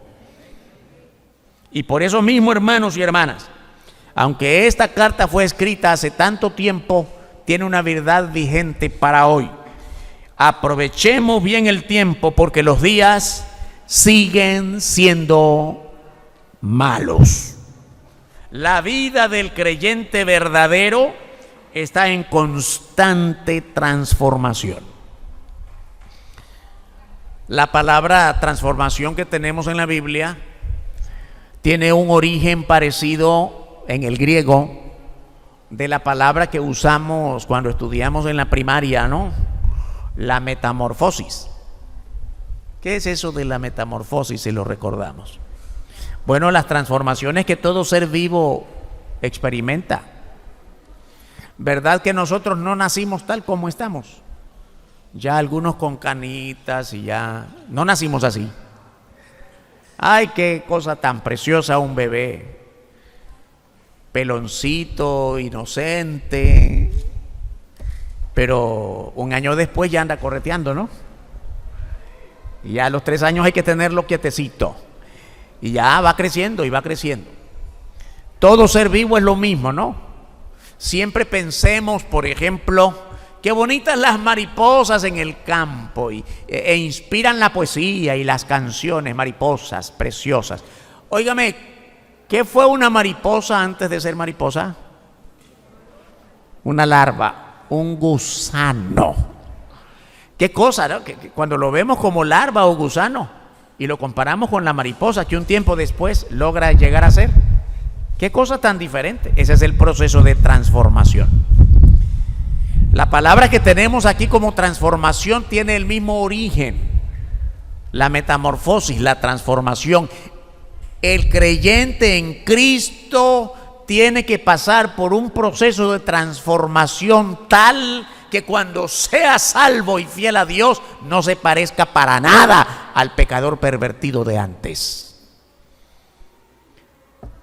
Y por eso mismo, hermanos y hermanas, aunque esta carta fue escrita hace tanto tiempo, tiene una verdad vigente para hoy. Aprovechemos bien el tiempo porque los días siguen siendo malos. La vida del creyente verdadero está en constante transformación. La palabra transformación que tenemos en la Biblia tiene un origen parecido en el griego de la palabra que usamos cuando estudiamos en la primaria, ¿no? La metamorfosis. ¿Qué es eso de la metamorfosis, si lo recordamos? Bueno, las transformaciones que todo ser vivo experimenta. ¿Verdad que nosotros no nacimos tal como estamos? Ya algunos con canitas y ya no nacimos así. Ay, qué cosa tan preciosa un bebé. Peloncito, inocente, pero un año después ya anda correteando, ¿no? Y ya a los 3 años hay que tenerlo quietecito, y ya va creciendo y va creciendo. Todo ser vivo es lo mismo, ¿no? Siempre pensemos, por ejemplo, qué bonitas las mariposas en el campo, e inspiran la poesía y las canciones, mariposas preciosas. Óigame, ¿Qué fue una mariposa antes de ser mariposa? Una larva, un gusano. ¿Qué cosa, no? Que cuando lo vemos como larva o gusano y lo comparamos con la mariposa que un tiempo después logra llegar a ser, ¿qué cosa tan diferente? Ese es el proceso de transformación. La palabra que tenemos aquí como transformación tiene el mismo origen. La metamorfosis, la transformación. El creyente en Cristo tiene que pasar por un proceso de transformación tal que cuando sea salvo y fiel a Dios no se parezca para nada al pecador pervertido de antes.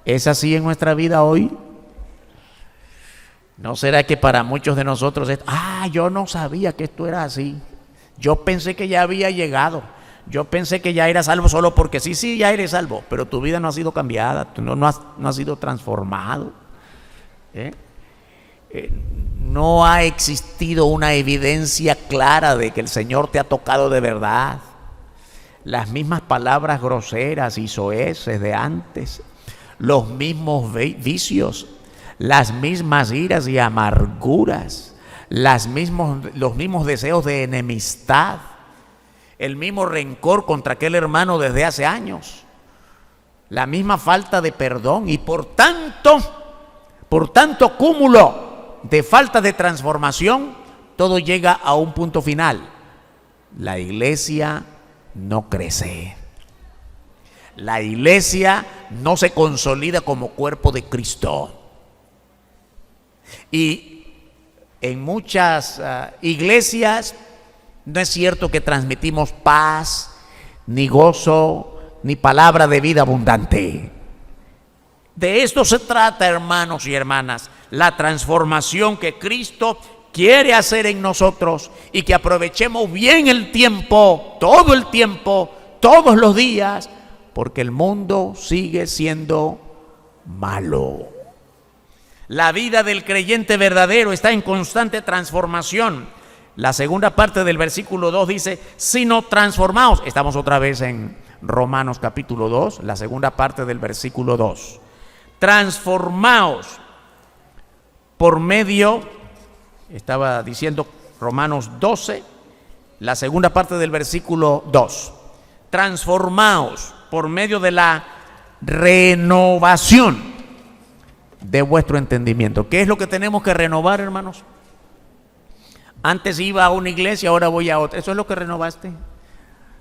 ¿Es así en nuestra vida hoy? ¿No será que para muchos de nosotros es, yo no sabía que esto era así? Yo pensé que ya había llegado. Yo pensé que ya era salvo solo porque sí, ya eres salvo, pero tu vida no ha sido cambiada, tú no has sido transformado. No ha existido una evidencia clara de que el Señor te ha tocado de verdad. Las mismas palabras groseras y soeces de antes, los mismos vicios, las mismas iras y amarguras, los mismos deseos de enemistad, el mismo rencor contra aquel hermano desde hace años, la misma falta de perdón y por tanto cúmulo de falta de transformación, todo llega a un punto final. La iglesia no crece. La iglesia no se consolida como cuerpo de Cristo. Y en muchas iglesias no es cierto que transmitimos paz, ni gozo, ni palabra de vida abundante. De esto se trata, hermanos y hermanas, la transformación que Cristo quiere hacer en nosotros y que aprovechemos bien el tiempo, todos los días, porque el mundo sigue siendo malo. La vida del creyente verdadero está en constante transformación. La segunda parte del versículo 2 dice, sino transformaos. Estamos otra vez en Romanos capítulo 2, la segunda parte del versículo 2. Transformaos por medio, estaba diciendo Romanos 12, la segunda parte del versículo 2. Transformaos por medio de la renovación de vuestro entendimiento. ¿Qué es lo que tenemos que renovar, hermanos? Antes iba a una iglesia, ahora voy a otra. ¿Eso es lo que renovaste?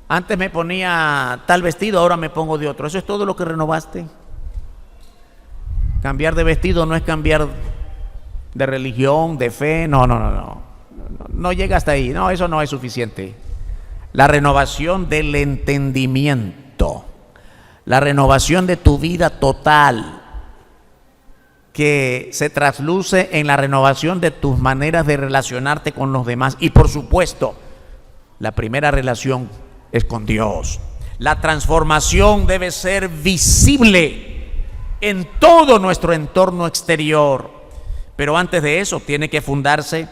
Antes me ponía tal vestido, ahora me pongo de otro. ¿Eso es todo lo que renovaste? Cambiar de vestido no es cambiar de religión, de fe. No llega hasta ahí. No, eso no es suficiente. La renovación del entendimiento, la renovación de tu vida total, que se trasluce en la renovación de tus maneras de relacionarte con los demás. Y por supuesto, la primera relación es con Dios. La transformación debe ser visible en todo nuestro entorno exterior, pero antes de eso tiene que fundarse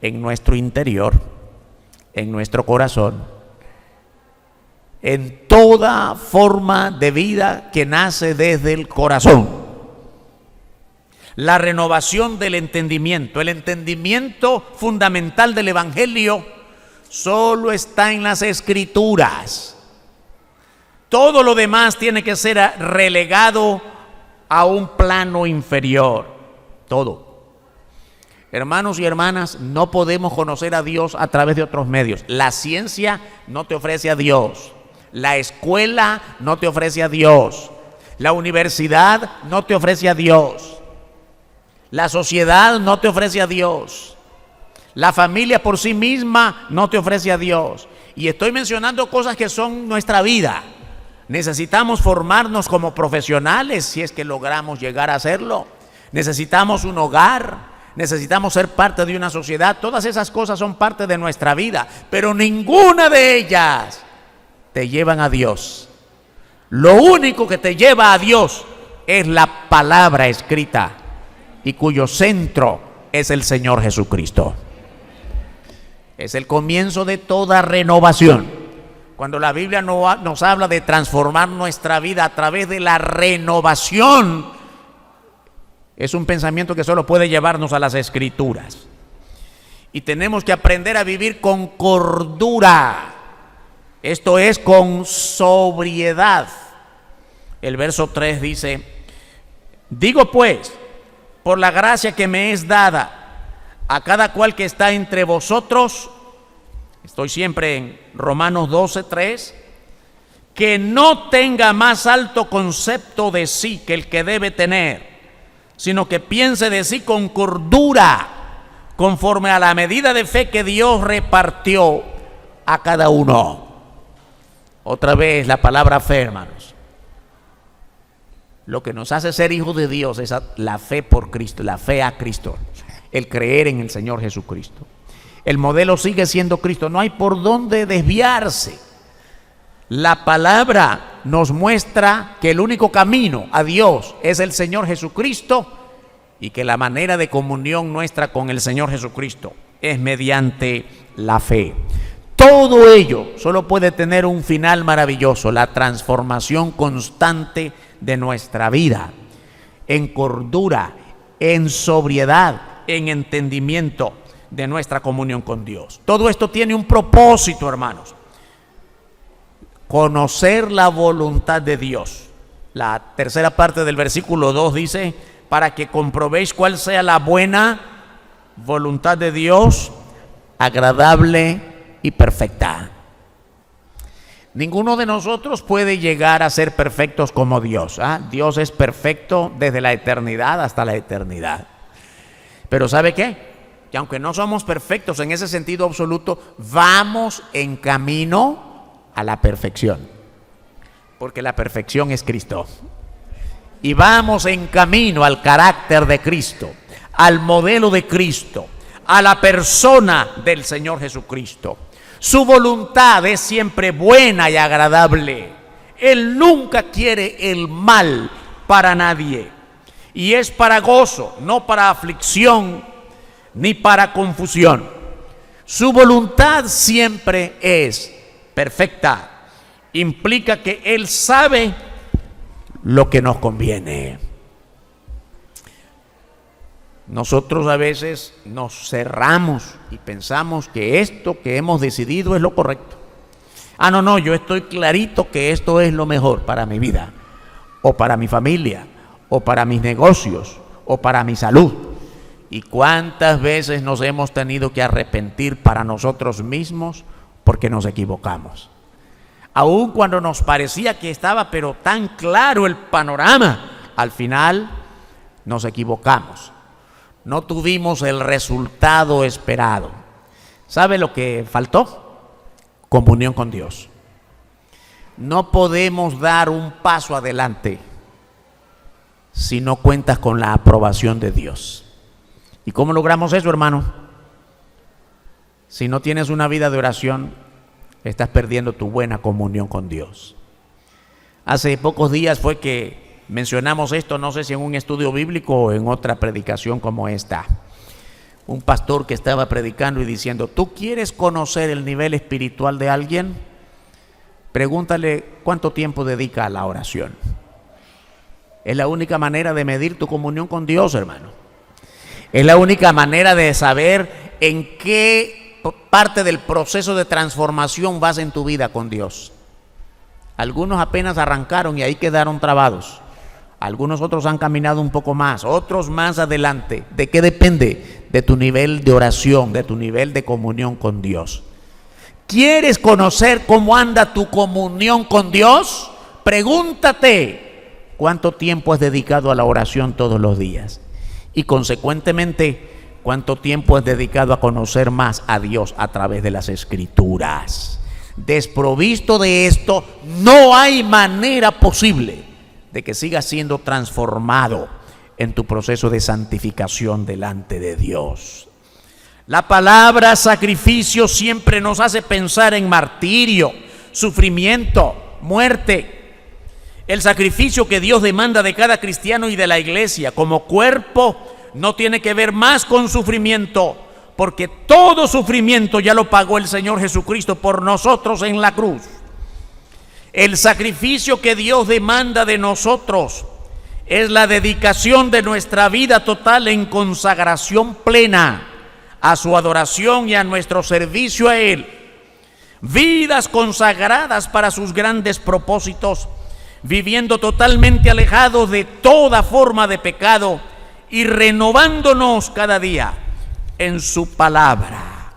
en nuestro interior, en nuestro corazón, en toda forma de vida que nace desde el corazón. La renovación del entendimiento, el entendimiento fundamental del Evangelio solo está en las Escrituras. Todo lo demás tiene que ser relegado a un plano inferior. Todo. Hermanos y hermanas, no podemos conocer a Dios a través de otros medios. La ciencia no te ofrece a Dios. La escuela no te ofrece a Dios. La universidad no te ofrece a Dios. La sociedad no te ofrece a Dios. La familia por sí misma no te ofrece a Dios. Y estoy mencionando cosas que son nuestra vida. Necesitamos formarnos como profesionales si es que logramos llegar a hacerlo. Necesitamos un hogar. Necesitamos ser parte de una sociedad. Todas esas cosas son parte de nuestra vida, pero ninguna de ellas te llevan a Dios. Lo único que te lleva a Dios es la palabra escrita, y cuyo centro es el Señor Jesucristo. Es el comienzo de toda renovación. Cuando la Biblia nos habla de transformar nuestra vida a través de la renovación, es un pensamiento que solo puede llevarnos a las Escrituras. Y tenemos que aprender a vivir con cordura, esto es, con sobriedad. El verso 3 dice: digo pues, por la gracia que me es dada, a cada cual que está entre vosotros, estoy siempre en Romanos 12:3, que no tenga más alto concepto de sí que el que debe tener, sino que piense de sí con cordura, conforme a la medida de fe que Dios repartió a cada uno. Otra vez la palabra fe, hermanos. Lo que nos hace ser hijos de Dios es la fe por Cristo, la fe a Cristo, el creer en el Señor Jesucristo. El modelo sigue siendo Cristo, no hay por dónde desviarse. La palabra nos muestra que el único camino a Dios es el Señor Jesucristo y que la manera de comunión nuestra con el Señor Jesucristo es mediante la fe. Todo ello solo puede tener un final maravilloso: la transformación constante de nuestra vida, en cordura, en sobriedad, en entendimiento de nuestra comunión con Dios. Todo esto tiene un propósito, hermanos: conocer la voluntad de Dios. La tercera parte del versículo 2 dice: para que comprobéis cuál sea la buena voluntad de Dios, agradable y perfecta. Ninguno de nosotros puede llegar a ser perfectos como Dios. Dios es perfecto desde la eternidad hasta la eternidad. Pero ¿sabe qué? Que aunque no somos perfectos en ese sentido absoluto, vamos en camino a la perfección, porque la perfección es Cristo. Y vamos en camino al carácter de Cristo, al modelo de Cristo, a la persona del Señor Jesucristo. Su voluntad es siempre buena y agradable. Él nunca quiere el mal para nadie, y es para gozo, no para aflicción ni para confusión. Su voluntad siempre es perfecta. Implica que Él sabe lo que nos conviene. Nosotros a veces nos cerramos y pensamos que esto que hemos decidido es lo correcto. No, yo estoy clarito que esto es lo mejor para mi vida, o para mi familia, o para mis negocios, o para mi salud. ¿Y cuántas veces nos hemos tenido que arrepentir para nosotros mismos porque nos equivocamos? Aun cuando nos parecía que estaba pero tan claro el panorama, al final nos equivocamos. No tuvimos el resultado esperado. ¿Sabe lo que faltó? Comunión con Dios. No podemos dar un paso adelante si no cuentas con la aprobación de Dios. ¿Y cómo logramos eso, hermano? Si no tienes una vida de oración, estás perdiendo tu buena comunión con Dios. Hace pocos días fue que mencionamos esto, no sé si en un estudio bíblico o en otra predicación como esta. Un pastor que estaba predicando y diciendo: ¿tú quieres conocer el nivel espiritual de alguien? Pregúntale cuánto tiempo dedica a la oración. Es la única manera de medir tu comunión con Dios, hermano. Es la única manera de saber en qué parte del proceso de transformación vas en tu vida con Dios. Algunos apenas arrancaron y ahí quedaron trabados. Algunos otros han caminado un poco más, otros más adelante. ¿De qué depende? De tu nivel de oración, de tu nivel de comunión con Dios. ¿Quieres conocer cómo anda tu comunión con Dios? Pregúntate cuánto tiempo has dedicado a la oración todos los días. Y consecuentemente, cuánto tiempo has dedicado a conocer más a Dios a través de las Escrituras. Desprovisto de esto, no hay manera posible de que sigas siendo transformado en tu proceso de santificación delante de Dios. La palabra sacrificio siempre nos hace pensar en martirio, sufrimiento, muerte. El sacrificio que Dios demanda de cada cristiano y de la iglesia como cuerpo no tiene que ver más con sufrimiento, porque todo sufrimiento ya lo pagó el Señor Jesucristo por nosotros en la cruz. El sacrificio que Dios demanda de nosotros es la dedicación de nuestra vida total en consagración plena a su adoración y a nuestro servicio a Él. Vidas consagradas para sus grandes propósitos, viviendo totalmente alejados de toda forma de pecado y renovándonos cada día en su palabra.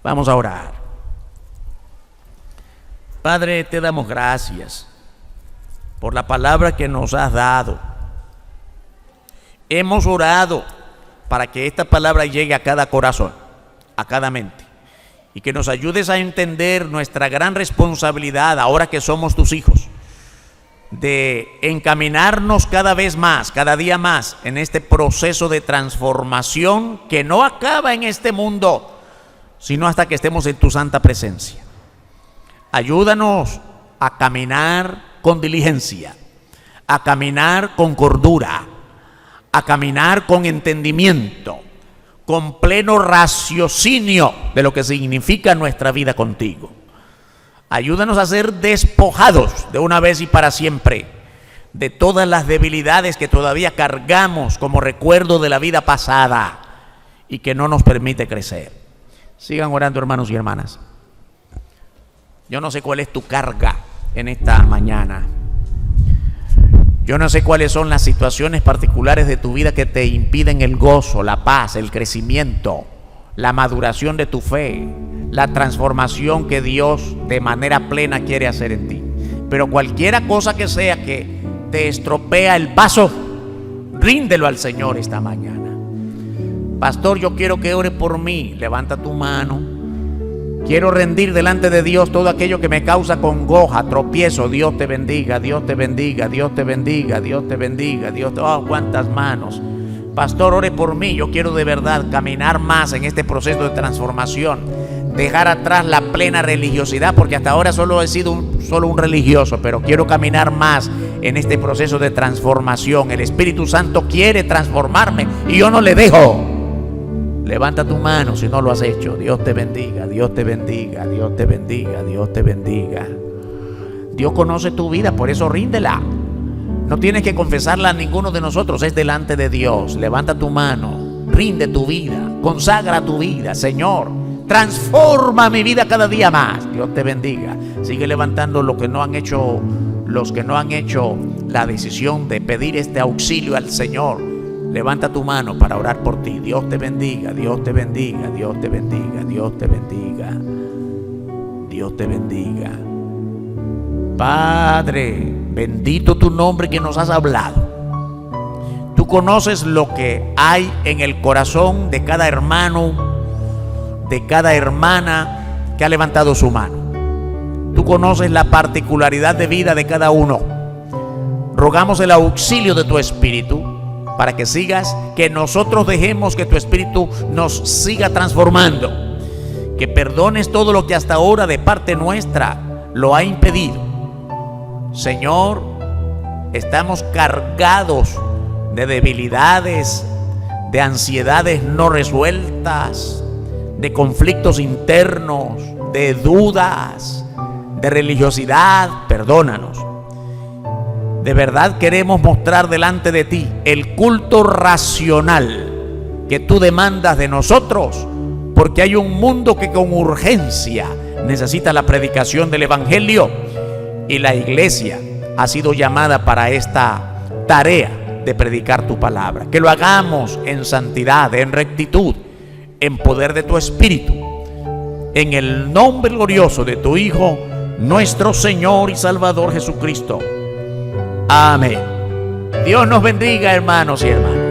Vamos a orar. Padre, te damos gracias por la palabra que nos has dado. Hemos orado para que esta palabra llegue a cada corazón, a cada mente, y que nos ayudes a entender nuestra gran responsabilidad ahora que somos tus hijos, de encaminarnos cada vez más, cada día más, en este proceso de transformación que no acaba en este mundo, sino hasta que estemos en tu santa presencia. Ayúdanos a caminar con diligencia, a caminar con cordura, a caminar con entendimiento, con pleno raciocinio de lo que significa nuestra vida contigo. Ayúdanos a ser despojados de una vez y para siempre de todas las debilidades que todavía cargamos como recuerdo de la vida pasada y que no nos permite crecer. Sigan orando, hermanos y hermanas. Yo no sé cuál es tu carga en esta mañana. Yo no sé cuáles son las situaciones particulares de tu vida que te impiden el gozo, la paz, el crecimiento, la maduración de tu fe, la transformación que Dios de manera plena quiere hacer en ti. Pero cualquiera cosa que sea que te estropea el paso, ríndelo al Señor esta mañana. Pastor, yo quiero que ore por mí. Levanta tu mano. Quiero rendir delante de Dios todo aquello que me causa congoja, tropiezo. Dios te bendiga, Dios te bendiga, Dios te bendiga, Dios te bendiga, Dios te... Oh, cuántas manos. Pastor, ore por mí. Yo quiero de verdad caminar más en este proceso de transformación. Dejar atrás la plena religiosidad, porque hasta ahora solo he sido un religioso, pero quiero caminar más en este proceso de transformación. El Espíritu Santo quiere transformarme y yo no le dejo. Levanta tu mano si no lo has hecho. Dios te bendiga, Dios te bendiga, Dios te bendiga, Dios te bendiga. Dios conoce tu vida, por eso ríndela. No tienes que confesarla a ninguno de nosotros, es delante de Dios. Levanta tu mano, rinde tu vida, consagra tu vida. Señor, transforma mi vida cada día más. Dios te bendiga. Sigue levantando los que no han hecho la decisión de pedir este auxilio al Señor. Levanta tu mano para orar por ti. Dios te bendiga, Dios te bendiga, Dios te bendiga, Dios te bendiga, Dios te bendiga. Padre, bendito tu nombre que nos has hablado. Tú conoces lo que hay en el corazón de cada hermano, de cada hermana que ha levantado su mano. Tú conoces la particularidad de vida de cada uno. Rogamos el auxilio de tu Espíritu para que sigas, que nosotros dejemos que tu Espíritu nos siga transformando, que perdones todo lo que hasta ahora de parte nuestra lo ha impedido. Señor, estamos cargados de debilidades, de ansiedades no resueltas, de conflictos internos, de dudas, de religiosidad. Perdónanos. De verdad queremos mostrar delante de ti el culto racional que tú demandas de nosotros, porque hay un mundo que con urgencia necesita la predicación del Evangelio y la iglesia ha sido llamada para esta tarea de predicar tu palabra. Que lo hagamos en santidad, en rectitud, en poder de tu Espíritu, en el nombre glorioso de tu Hijo, nuestro Señor y Salvador Jesucristo. Amén. Dios nos bendiga, hermanos y hermanas.